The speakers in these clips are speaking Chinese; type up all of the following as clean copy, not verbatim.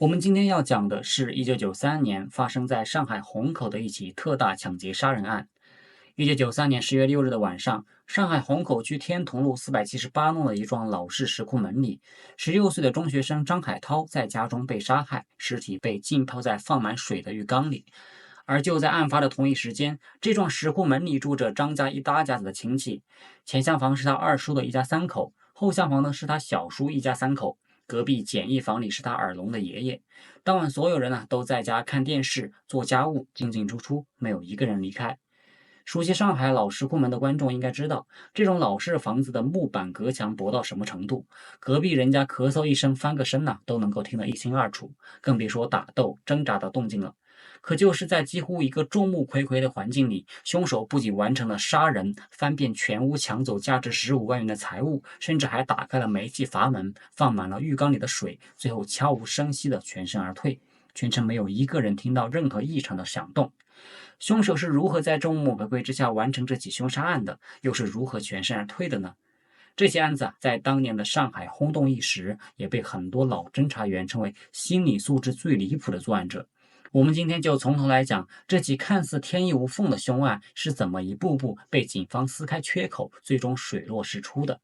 我们今天要讲的是1993年发生在上海虹口的一起特大抢劫杀人案。1993年10月6日的晚上，上海虹口区天潼路478弄的一幢老式石库门里，16岁的中学生张海涛在家中被杀害，尸体被浸泡在放满水的浴缸里。而就在案发的同一时间，这幢石库门里住着张家一大家子的亲戚，前厢房是他二叔的一家三口，后厢房呢是他小叔一家三口。隔壁简易房里是他耳聋的爷爷。当晚所有人都在家看电视、做家务，进进出出，没有一个人离开。熟悉上海老石库门的观众应该知道，这种老式房子的木板隔墙薄到什么程度，隔壁人家咳嗽一声、翻个身都能够听得一清二楚，更别说打斗、挣扎的动静了。可就是在几乎一个众目睽睽的环境里，凶手不仅完成了杀人，翻遍全屋抢走价值15万元的财物，甚至还打开了煤气阀门，放满了浴缸里的水，最后悄无声息地全身而退。全程没有一个人听到任何异常的响动。凶手是如何在众目睽睽之下完成这起凶杀案的？又是如何全身而退的呢？这起案子在当年的上海轰动一时，也被很多老侦查员称为心理素质最离谱的作案者。我们今天就从头来讲，这起看似天衣无缝的凶案是怎么一步步被警方撕开缺口，最终水落石出的。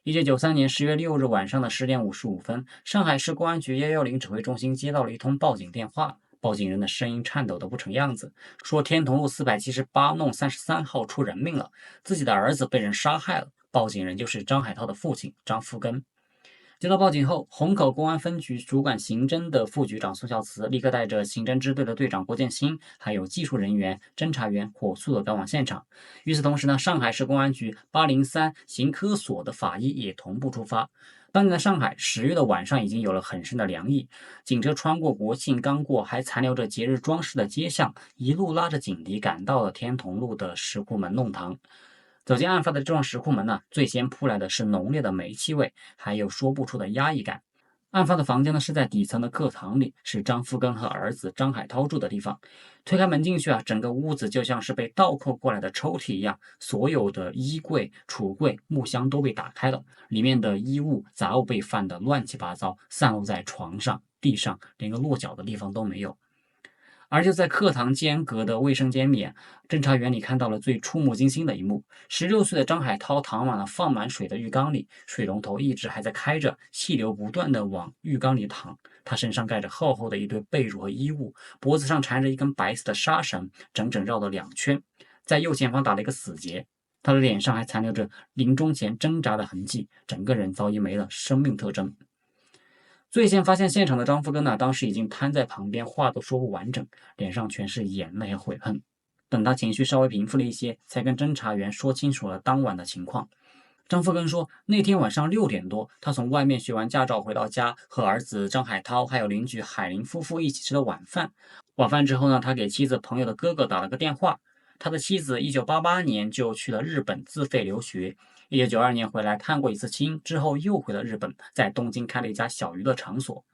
1993年10月6日晚上的10点55分，上海市公安局110指挥中心接到了一通报警电话。报警人的声音颤抖得不成样子，说天潼路478弄33号出人命了，自己的儿子被人杀害了。报警人就是张海涛的父亲张福根。接到报警后，虹口公安分局主管刑侦的副局长宋孝慈立刻带着刑侦支队的队长郭建新，还有技术人员、侦查员火速的赶往现场。与此同时上海市公安局803刑科所的法医也同步出发。当年的上海10月的晚上已经有了很深的凉意，警车穿过国庆刚过还残留着节日装饰的街巷，一路拉着警笛赶到了天潼路的石库门弄堂。走进案发的这幢石库门最先扑来的是浓烈的煤气味，还有说不出的压抑感。案发的房间是在底层的客堂里，是张福根和儿子张海涛住的地方。推开门进去整个屋子就像是被倒扣过来的抽屉一样，所有的衣柜、橱柜、木箱都被打开了，里面的衣物杂物被翻得乱七八糟，散落在床上、地上，连个落脚的地方都没有。而就在课堂间隔的卫生间里，侦查员里看到了最触目惊心的一幕：16岁的张海涛躺满了放满水的浴缸里，水龙头一直还在开着，气流不断的往浴缸里淌。他身上盖着厚厚的一堆被褥和衣物，脖子上缠着一根白色的纱绳，整整绕了2圈，在右前方打了一个死结。他的脸上还残留着临终前挣扎的痕迹，整个人早已没了生命特征。最先发现现场的张福根当时已经瘫在旁边，话都说不完整，脸上全是眼泪和悔恨。等他情绪稍微平复了一些，才跟侦查员说清楚了当晚的情况。张福根说，那天晚上6点多，他从外面学完驾照回到家，和儿子张海涛还有邻居海林夫妇一起吃了晚饭。晚饭之后他给妻子朋友的哥哥打了个电话。他的妻子1988年就去了日本自费留学，1992年回来探过一次亲，之后又回了日本，在东京开了一家小娱乐场所。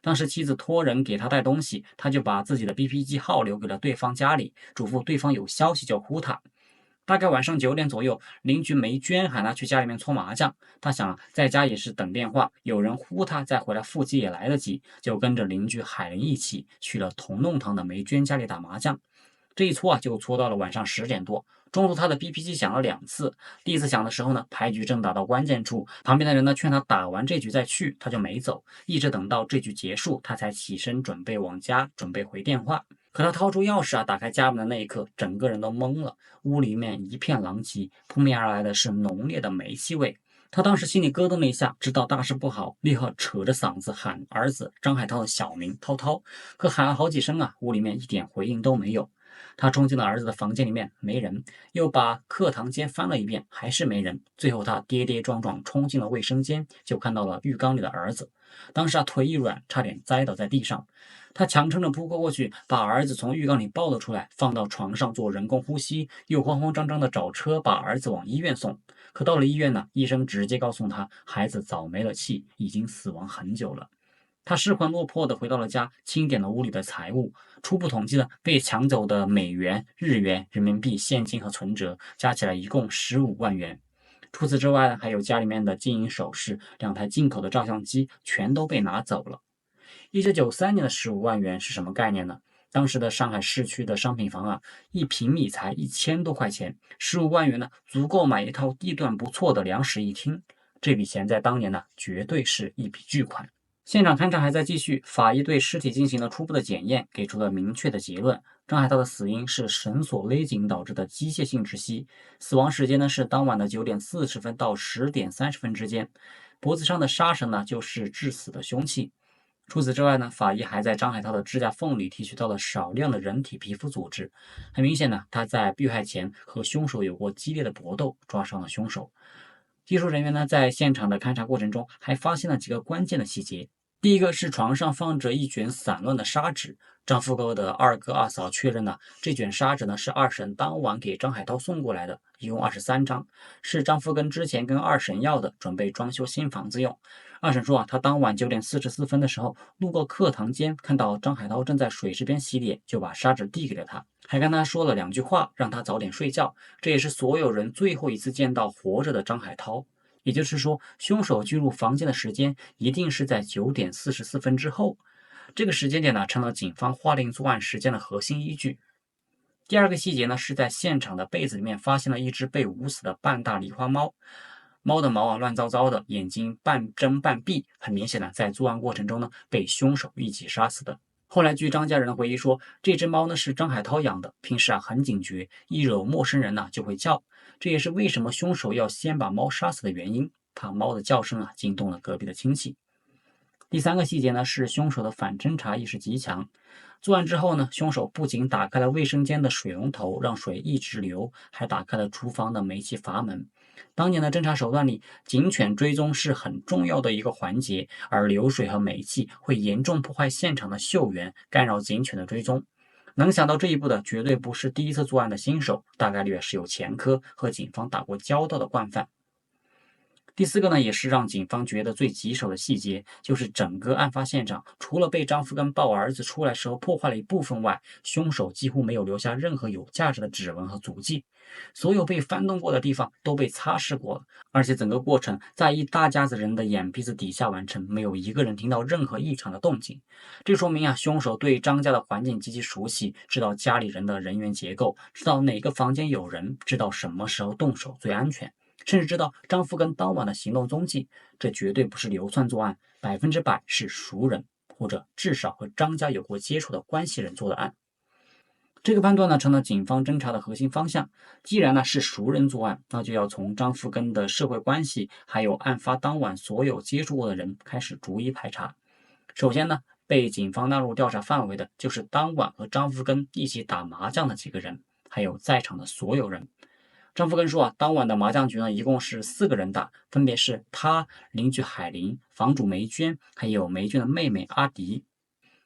当时妻子托人给他带东西，他就把自己的 BP 机号留给了对方家里，嘱咐对方有消息就呼他。大概晚上9点左右，邻居梅娟喊他去家里面搓麻将，他想在家也是等电话，有人呼他再回来腹肌也来得及，就跟着邻居海林一起去了同弄堂的梅娟家里打麻将。这一搓就搓到了晚上10点多。中途他的 BP 机响了2次，第一次响的时候牌局正打到关键处，旁边的人劝他打完这局再去，他就没走，一直等到这局结束，他才起身准备往家，准备回电话。可他掏出钥匙打开家门的那一刻，整个人都懵了，屋里面一片狼藉，扑面而来的是浓烈的煤气味。他当时心里咯噔了一下，知道大事不好，立刻扯着嗓子喊儿子张海涛的小名涛涛，可喊了好几声屋里面一点回应都没有。他冲进了儿子的房间里面，没人，又把课堂间翻了一遍，还是没人。最后他跌跌撞撞冲进了卫生间，就看到了浴缸里的儿子。当时腿一软，差点栽倒在地上。他强撑着扑过去，把儿子从浴缸里抱了出来，放到床上做人工呼吸，又慌慌张张的找车把儿子往医院送。可到了医院医生直接告诉他，孩子早没了气，已经死亡很久了。他失魂落魄地回到了家，清点了屋里的财物，初步统计了被抢走的美元、日元、人民币、现金和存折，加起来一共15万元。除此之外，还有家里面的金银首饰、2台进口的照相机，全都被拿走了。1993年的15万元是什么概念呢？当时的上海市区的商品房啊，1平米才1000多块钱，15万元呢，足够买一套地段不错的2室一厅。这笔钱在当年呢，绝对是一笔巨款。现场勘查还在继续，法医对尸体进行了初步的检验，给出了明确的结论：张海涛的死因是绳索勒紧导致的机械性窒息，死亡时间呢是当晚的9点40分到10点30分之间，脖子上的纱绳呢就是致死的凶器。除此之外呢，法医还在张海涛的指甲缝里提取到了少量的人体皮肤组织，很明显呢，他在遇害前和凶手有过激烈的搏斗，抓伤了凶手。技术人员呢，在现场的勘查过程中，还发现了几个关键的细节。第一个是床上放着一卷散乱的砂纸，张富高的二哥二嫂确认了这卷砂纸呢是二婶当晚给张海涛送过来的，一共23张，是张富根之前跟二婶要的，准备装修新房子用。二婶说啊，她当晚9点44分的时候路过课堂间，看到张海涛正在水池边洗脸，就把砂纸递给了他，还跟他说了2句话，让他早点睡觉。这也是所有人最后一次见到活着的张海涛。也就是说，凶手进入房间的时间一定是在9点44分之后。这个时间点呢，成了警方划定作案时间的核心依据。第二个细节呢，是在现场的被子里面发现了一只被捂死的半大狸花猫。猫的毛啊乱糟糟的，眼睛半睁半闭，很明显的在作案过程中呢被凶手一起杀死的。后来据张家人回忆说，这只猫呢是张海涛养的，平时啊很警觉，一惹陌生人呢就会叫，这也是为什么凶手要先把猫杀死的原因，怕猫的叫声啊惊动了隔壁的亲戚。第三个细节呢是凶手的反侦查意识极强。作案之后呢，凶手不仅打开了卫生间的水龙头，让水一直流，还打开了厨房的煤气阀门。当年的侦查手段里，警犬追踪是很重要的一个环节，而流水和煤气会严重破坏现场的嗅源，干扰警犬的追踪。能想到这一步的，绝对不是第一次作案的新手，大概率是有前科和警方打过交道的惯犯。第四个呢，也是让警方觉得最棘手的细节，就是整个案发现场，除了被张福根抱儿子出来时候破坏了一部分外，凶手几乎没有留下任何有价值的指纹和足迹。所有被翻动过的地方都被擦拭过了，而且整个过程在一大家子人的眼皮子底下完成，没有一个人听到任何异常的动静。这说明啊，凶手对张家的环境极其熟悉，知道家里人的人员结构，知道哪个房间有人，知道什么时候动手最安全。甚至知道张福根当晚的行动踪迹，这绝对不是流窜作案，100%是熟人，或者至少和张家有过接触的关系人做的案。这个判断呢，成了警方侦查的核心方向。既然呢是熟人作案，那就要从张福根的社会关系，还有案发当晚所有接触过的人开始逐一排查。首先呢，被警方纳入调查范围的就是当晚和张福根一起打麻将的几个人，还有在场的所有人。张福根说啊，当晚的麻将局呢，一共是4个人打，分别是他、邻居海林、房主梅娟，还有梅娟的妹妹阿迪。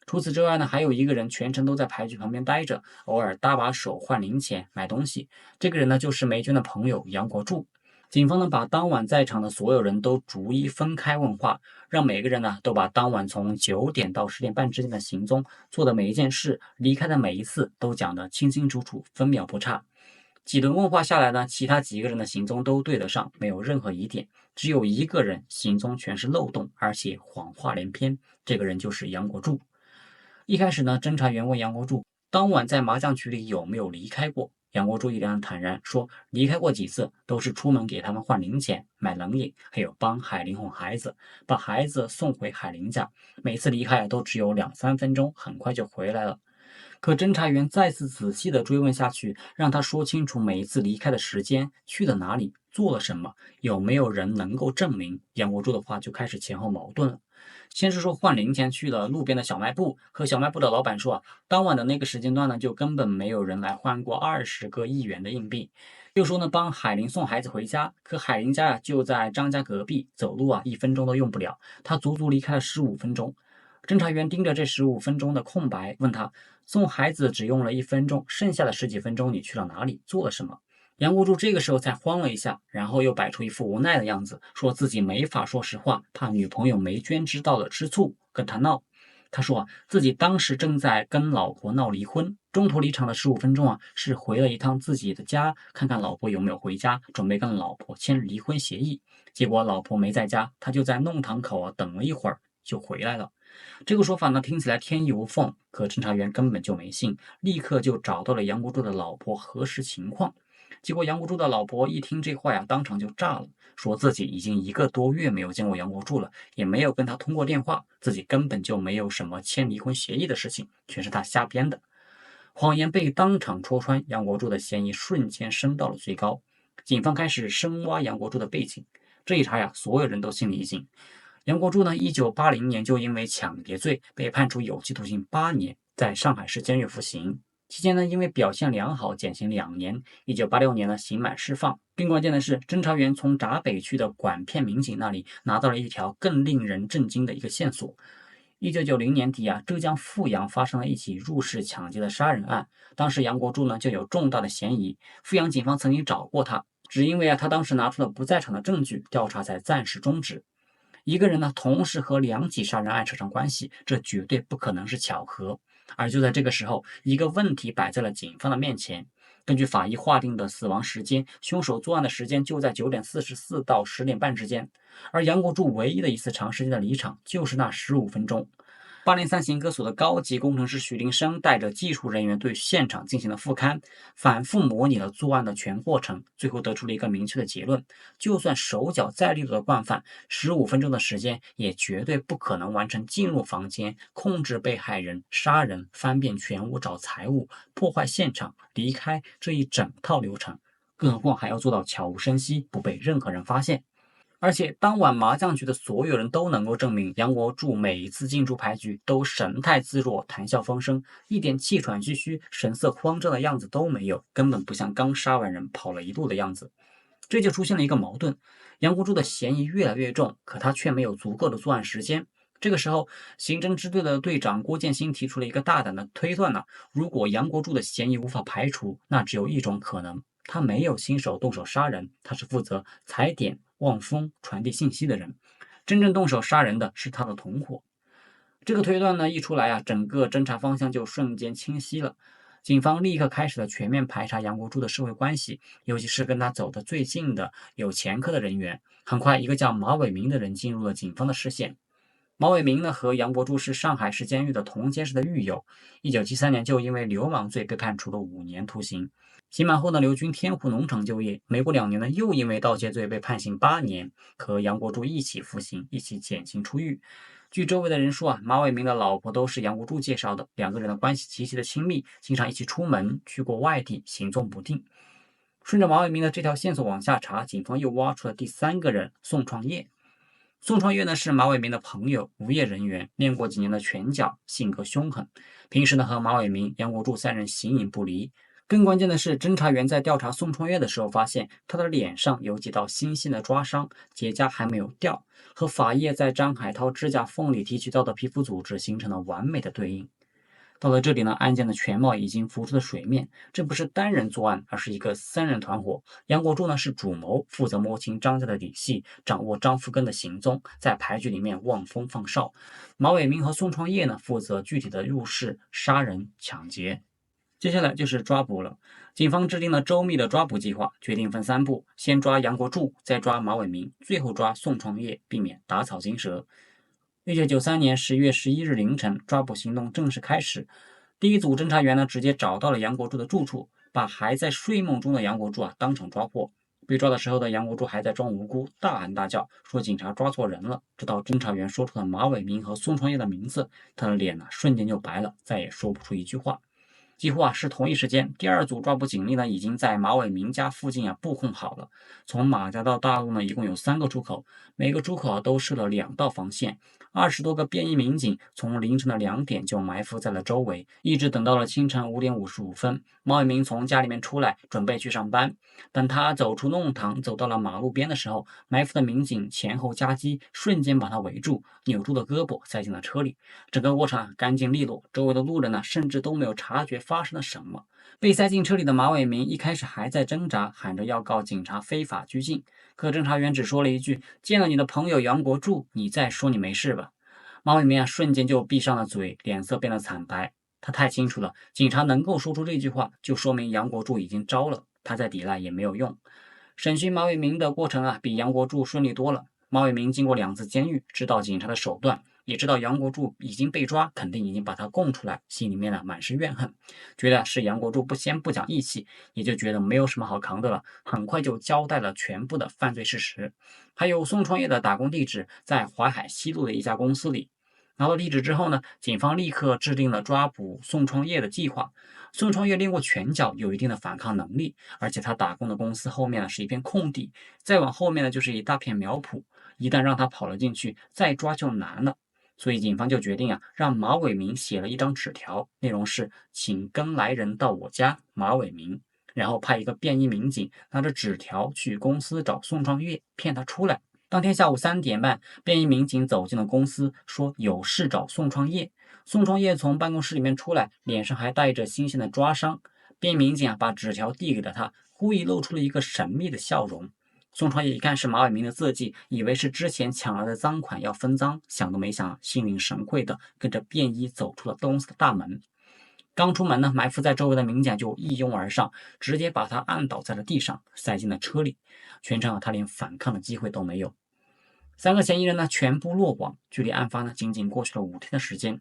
除此之外呢，还有一个人全程都在牌局旁边待着，偶尔搭把手换零钱买东西。这个人呢，就是梅娟的朋友杨国柱。警方呢，把当晚在场的所有人都逐一分开问话，让每个人呢都把当晚从9点到10点半之间的行踪、做的每一件事、离开的每一次都讲得清清楚楚，分秒不差。几轮问话下来呢，其他几个人的行踪都对得上，没有任何疑点，只有一个人行踪全是漏洞，而且谎话连篇。这个人就是杨国柱。一开始呢，侦查员问杨国柱，当晚在麻将局里有没有离开过？杨国柱一脸坦然说，离开过几次，都是出门给他们换零钱、买冷饮，还有帮海林哄孩子，把孩子送回海林家。每次离开都只有2-3分钟，很快就回来了。可侦查员再次仔细的追问下去，让他说清楚每一次离开的时间、去了哪里、做了什么，有没有人能够证明。杨国柱的话就开始前后矛盾了。先是说换零钱去了路边的小卖部，和小卖部的老板说啊，当晚的那个时间段呢，就根本没有人来换过20个1元的硬币。又说呢，帮海林送孩子回家，可海林家就在张家隔壁，走路1分钟都用不了，他足足离开了15分钟。侦查员盯着这15分钟的空白，问他送孩子只用了1分钟，剩下的10几分钟你去了哪里，做了什么？杨国柱这个时候才慌了一下，然后又摆出一副无奈的样子，说自己没法说实话，怕女朋友梅娟知道了吃醋，跟他闹。他说啊，自己当时正在跟老婆闹离婚，中途离场的15分钟啊，是回了一趟自己的家，看看老婆有没有回家，准备跟老婆签离婚协议。结果老婆没在家，他就在弄堂口等了一会儿就回来了。这个说法呢，听起来天衣无缝，可侦查员根本就没信，立刻就找到了杨国柱的老婆核实情况。结果杨国柱的老婆一听这话呀，当场就炸了，说自己已经1个多月没有见过杨国柱了，也没有跟他通过电话，自己根本就没有什么签离婚协议的事情，全是他瞎编的。谎言被当场戳穿，杨国柱的嫌疑瞬间升到了最高。警方开始深挖杨国柱的背景，这一查呀，所有人都心里一惊。杨国柱呢，1980年就因为抢劫罪被判处有期徒刑8年，在上海市监狱服刑。期间呢，因为表现良好，减刑2年。1986年呢，刑满释放。更关键的是，侦查员从闸北区的管片民警那里拿到了一条更令人震惊的一个线索。1990年底啊，浙江富阳发生了一起入室抢劫的杀人案，当时杨国柱呢就有重大的嫌疑。富阳警方曾经找过他，只因为他当时拿出了不在场的证据，调查才暂时终止。一个人呢，同时和2起杀人案扯上关系，这绝对不可能是巧合。而就在这个时候，一个问题摆在了警方的面前。根据法医划定的死亡时间，凶手作案的时间就在9:44到10:30之间，而杨国柱唯一的一次长时间的离场就是那15分钟。803刑科所的高级工程师许林生带着技术人员对现场进行了复勘，反复模拟了作案的全过程，最后得出了一个明确的结论：就算手脚再利落的惯犯，15分钟的时间也绝对不可能完成进入房间、控制被害人、杀人、翻遍全屋找财物、破坏现场、离开这一整套流程，更何况还要做到悄无声息，不被任何人发现。而且当晚麻将局的所有人都能够证明，杨国柱每一次进出牌局都神态自若、谈笑风生，一点气喘吁吁、神色慌张的样子都没有，根本不像刚杀完人跑了一路的样子。这就出现了一个矛盾，杨国柱的嫌疑越来越重，可他却没有足够的作案时间。这个时候，刑侦支队的队长郭建新提出了一个大胆的推断如果杨国柱的嫌疑无法排除，那只有一种可能，他没有亲手动手杀人，他是负责踩点、望风、传递信息的人，真正动手杀人的是他的同伙。这个推断呢一出来整个侦查方向就瞬间清晰了。警方立刻开始了全面排查杨国柱的社会关系，尤其是跟他走得最近的有前科的人员。很快，一个叫马伟明的人进入了警方的视线。马伟明呢和杨国柱是上海市监狱的同监室的狱友，1973年就因为流氓罪被判处了5年徒刑。刑满后呢，留军天湖农场就业，没过2年呢，又因为盗窃罪被判刑8年，和杨国柱一起服刑，一起减刑出狱。据周围的人说马伟明的老婆都是杨国柱介绍的，2个人的关系极其的亲密，经常一起出门，去过外地，行踪不定。顺着马伟明的这条线索往下查，警方又挖出了第3个人宋创业。宋创业呢是马伟明的朋友，无业人员，练过几年的拳脚，性格凶狠。平时呢和马伟明、杨国柱3人形影不离。更关键的是，侦查员在调查宋创业的时候，发现他的脸上有几道新鲜的抓伤，结痂还没有掉，和法医在张海涛指甲缝里提取到的皮肤组织形成了完美的对应。到了这里呢，案件的全貌已经浮出了水面，这不是单人作案，而是一个3人团伙。杨国柱呢是主谋，负责摸清张家的底细，掌握张福根的行踪，在牌局里面望风放哨。马伟明和宋创业呢负责具体的入室、杀人、抢劫。接下来就是抓捕了。警方制定了周密的抓捕计划，决定分3步：先抓杨国柱，再抓马伟明，最后抓宋创业，避免打草惊蛇。1993年10月11日凌晨，抓捕行动正式开始。第一组侦查员呢，直接找到了杨国柱的住处，把还在睡梦中的杨国柱当场抓获。被抓的时候的杨国柱还在装无辜，大喊大叫，说警察抓错人了。直到侦查员说出了马伟明和宋创业的名字，他的脸瞬间就白了，再也说不出一句话。几乎是同一时间，第2组抓捕警力呢已经在马伟明家附近布控好了。从马家到大路呢，一共有3个出口，每个出口都设了2道防线。20多个便衣民警从凌晨的2点就埋伏在了周围，一直等到了清晨5点55分，马伟明从家里面出来，准备去上班。等他走出弄堂，走到了马路边的时候，埋伏的民警前后夹击，瞬间把他围住，扭住了胳膊，塞进了车里。整个过程干净利落，周围的路人甚至都没有察觉发生了什么。被塞进车里的马伟明一开始还在挣扎，喊着要告警察非法拘禁，可侦查员只说了一句：“见了你的朋友杨国柱，你再说你没事吧。”马伟明瞬间就闭上了嘴，脸色变得惨白。他太清楚了，警察能够说出这句话，就说明杨国柱已经招了，他再抵赖也没有用。审讯马伟明的过程比杨国柱顺利多了。马伟明经过2次监狱，知道警察的手段，也知道杨国柱已经被抓，肯定已经把他供出来，心里面呢满是怨恨，觉得是杨国柱不先不讲义气，也就觉得没有什么好扛的了，很快就交代了全部的犯罪事实，还有宋创业的打工地址在淮海西路的一家公司里。拿到地址之后呢，警方立刻制定了抓捕宋创业的计划。宋创业练过拳脚，有一定的反抗能力，而且他打工的公司后面呢是一片空地，再往后面呢就是一大片苗圃，一旦让他跑了进去，再抓就难了。所以警方就决定让马伟明写了一张纸条，内容是请跟来人到我家，马伟明。然后派一个便衣民警拿着纸条去公司找宋创业，骗他出来。当天下午3点半，便衣民警走进了公司，说有事找宋创业。宋创业从办公室里面出来，脸上还带着新鲜的抓伤。便衣民警把纸条递给了他，故意露出了一个神秘的笑容。宋创业一看是马伟明的字迹，以为是之前抢来的赃款要分赃，想都没想，心领神会的跟着便衣走出了公司的大门。刚出门呢，埋伏在周围的民警就一拥而上，直接把他按倒在了地上，塞进了车里。全程他连反抗的机会都没有。3个嫌疑人呢全部落网，距离案发呢仅仅过去了5天的时间。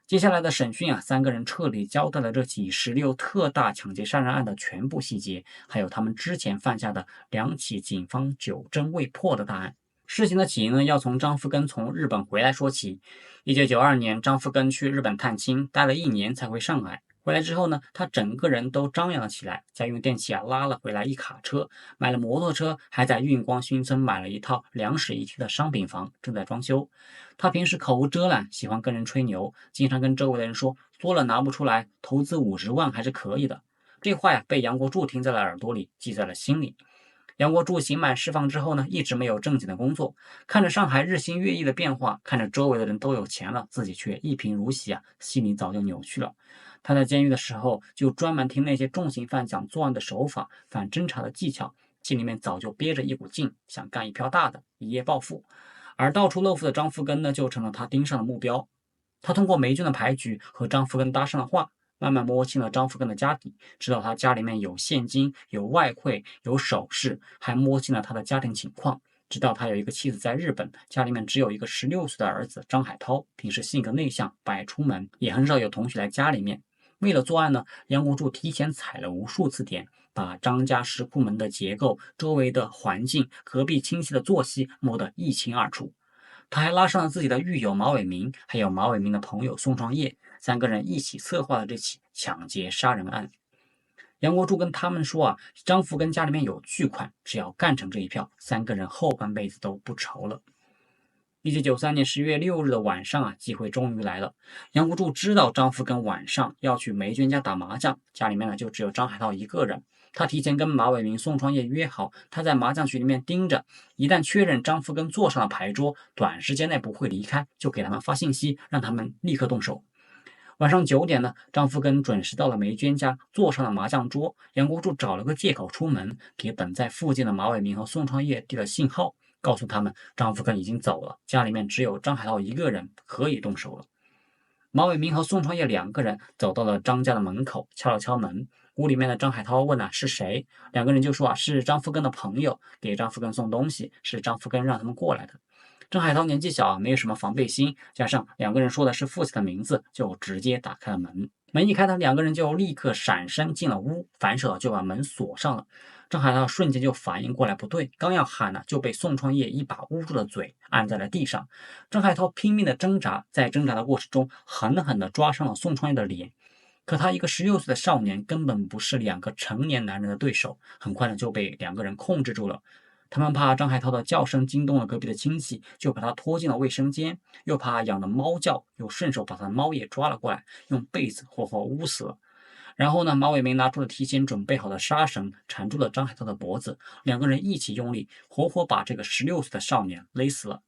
接下来的审讯3个人彻底交代了这起16特大抢劫杀人案的全部细节，还有他们之前犯下的2起警方久侦未破的大案。事情的起因呢，要从张福根从日本回来说起。1992年，张福根去日本探亲，待了1年才回上海。回来之后呢，他整个人都张扬了起来，家用电器拉了回来一卡车，买了摩托车，还在运光新村买了一套2室1厅的商品房，正在装修。他平时口无遮拦，喜欢跟人吹牛，经常跟周围的人说多了拿不出来，投资50万还是可以的。这话被杨国柱听在了耳朵里，记在了心里。杨国柱刑满释放之后呢，一直没有正经的工作，看着上海日新月异的变化，看着周围的人都有钱了，自己却一贫如洗心里早就扭曲了。他在监狱的时候就专门听那些重刑犯讲作案的手法、反侦查的技巧，心里面早就憋着一股劲，想干一票大的，一夜暴富。而到处露富的张福根呢，就成了他盯上的目标。他通过霉菌的牌局和张福根搭上了话，慢慢摸清了张福根的家底，知道他家里面有现金、有外汇、有首饰，还摸清了他的家庭情况，知道他有一个妻子在日本，家里面只有一个16岁的儿子张海涛，平时性格内向，不爱出门，也很少有同学来家里面。为了作案呢，杨国柱提前踩了无数次点，把张家石库门的结构、周围的环境、隔壁亲戚的作息摸得一清二楚。他还拉上了自己的狱友马伟明，还有马伟明的朋友宋创业，3个人一起策划了这起抢劫杀人案。杨国柱跟他们说张福根家里面有巨款，只要干成这一票，3个人后半辈子都不愁了。1993年10月6日的晚上机会终于来了。杨国柱知道张福根晚上要去梅娟家打麻将，家里面呢就只有张海涛一个人。他提前跟马伟明、宋创业约好，他在麻将局里面盯着，一旦确认张福根坐上了牌桌，短时间内不会离开，就给他们发信息，让他们立刻动手。晚上9点呢，张福根准时到了梅娟家，坐上了麻将桌。杨国柱找了个借口出门，给等在附近的马伟明和宋创业递了信号，告诉他们张福根已经走了，家里面只有张海涛一个人，可以动手了。马伟明和宋创业2个人走到了张家的门口，敲了敲门。屋里面的张海涛问是谁，2个人就说是张福根的朋友，给张福根送东西，是张福根让他们过来的。张海涛年纪小没有什么防备心，加上2个人说的是父亲的名字，就直接打开了门。门一开呢，2个人就立刻闪身进了屋，反手就把门锁上了。张海涛瞬间就反应过来不对，刚要喊就被宋创业一把捂住了嘴，按在了地上。张海涛拼命的挣扎，在挣扎的过程中狠狠地抓伤了宋创业的脸。可他一个16岁的少年根本不是2个成年男人的对手，很快呢就被2个人控制住了。他们怕张海涛的叫声惊动了隔壁的亲戚，就把他拖进了卫生间，又怕养的猫叫，又顺手把他的猫也抓了过来，用被子活活捂死了。然后呢，马伟明拿出了提前准备好的纱绳，缠住了张海涛的脖子，2个人一起用力，活活把这个16岁的少年勒死了。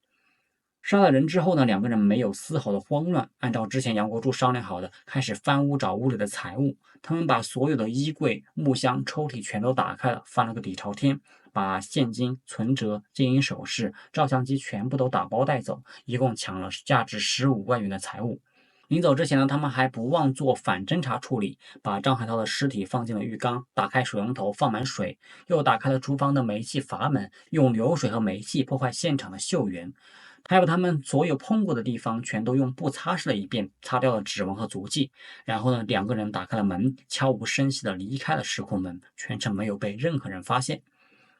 杀了人之后呢，2个人没有丝毫的慌乱，按照之前杨国柱商量好的，开始翻屋找屋里的财物。他们把所有的衣柜、木箱、抽屉全都打开了，翻了个底朝天，把现金、存折、金银首饰、照相机全部都打包带走，一共抢了价值15万元的财物。临走之前呢，他们还不忘做反侦查处理，把张海涛的尸体放进了浴缸，打开水龙头放满水，又打开了厨房的煤气阀门，用流水和煤气破坏现场的嗅源。他把他们所有碰过的地方全都用布擦拭了一遍，擦掉了指纹和足迹。然后呢，两个人打开了门，悄无声息地离开了石库门，全程没有被任何人发现。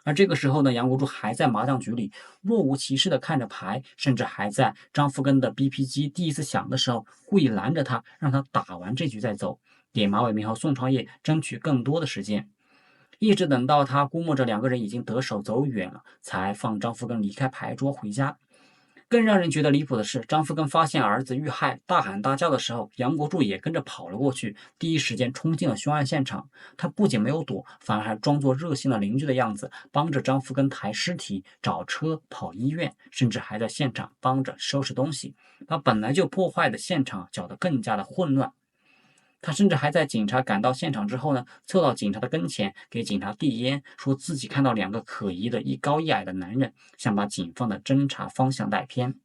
而这个时候呢，杨国柱还在麻将局里若无其事地看着牌，甚至还在张福根的 BP 机第一次响的时候，故意拦着他，让他打完这局再走，给马伟明和宋创业争取更多的时间。一直等到他估摸着两个人已经得手走远了，才放张福根离开牌桌回家。更让人觉得离谱的是，张福根发现儿子遇害，大喊大叫的时候，杨国柱也跟着跑了过去，第一时间冲进了凶案现场。他不仅没有躲，反而还装作热心的邻居的样子，帮着张福根抬尸体、找车、跑医院，甚至还在现场帮着收拾东西，把本来就破坏的现场搅得更加的混乱。他甚至还在警察赶到现场之后呢，凑到警察的跟前，给警察递烟，说自己看到两个可疑的一高一矮的男人，想把警方的侦查方向带偏。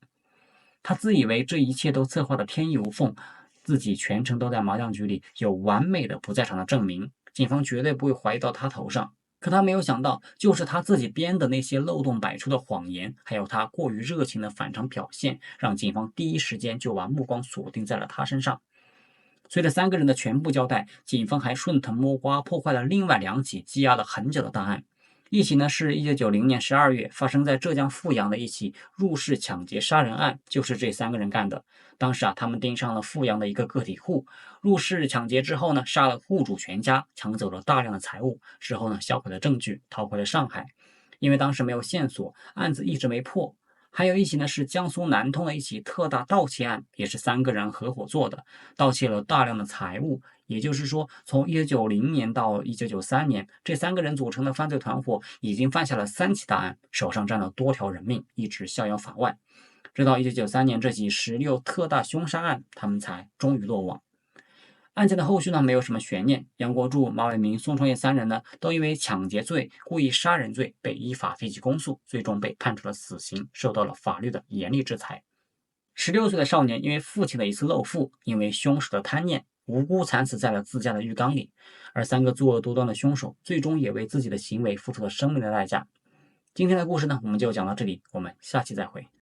他自以为这一切都策划得天衣无缝，自己全程都在麻将局里有完美的不在场的证明，警方绝对不会怀疑到他头上。可他没有想到，就是他自己编的那些漏洞百出的谎言，还有他过于热情的反常表现，让警方第一时间就把目光锁定在了他身上。随着三个人的全部交代，警方还顺藤摸瓜破坏了另外两起积压了很久的大案。一起呢是1990年12月发生在浙江富阳的一起入室抢劫杀人案，就是这三个人干的。当时他们盯上了富阳的一个个体户，入室抢劫之后呢，杀了户主全家，抢走了大量的财物，之后呢销毁了证据，逃回了上海。因为当时没有线索，案子一直没破。还有一起呢是江苏南通的一起特大盗窃案，也是三个人合伙做的，盗窃了大量的财物。也就是说，从1990年到1993年，这三个人组成的犯罪团伙已经犯下了3起大案，手上沾了多条人命，一直逍遥法外。直到1993年这起16特大凶杀案，他们才终于落网。案件的后续呢，没有什么悬念。杨国柱、马伟明、宋创业三人呢，都因为抢劫罪、故意杀人罪被依法提起公诉，最终被判处了死刑，受到了法律的严厉制裁。16岁的少年因为父亲的一次漏付，因为凶手的贪念，无辜惨死在了自家的浴缸里。而三个作恶多端的凶手，最终也为自己的行为付出了生命的代价。今天的故事呢，我们就讲到这里，我们下期再会。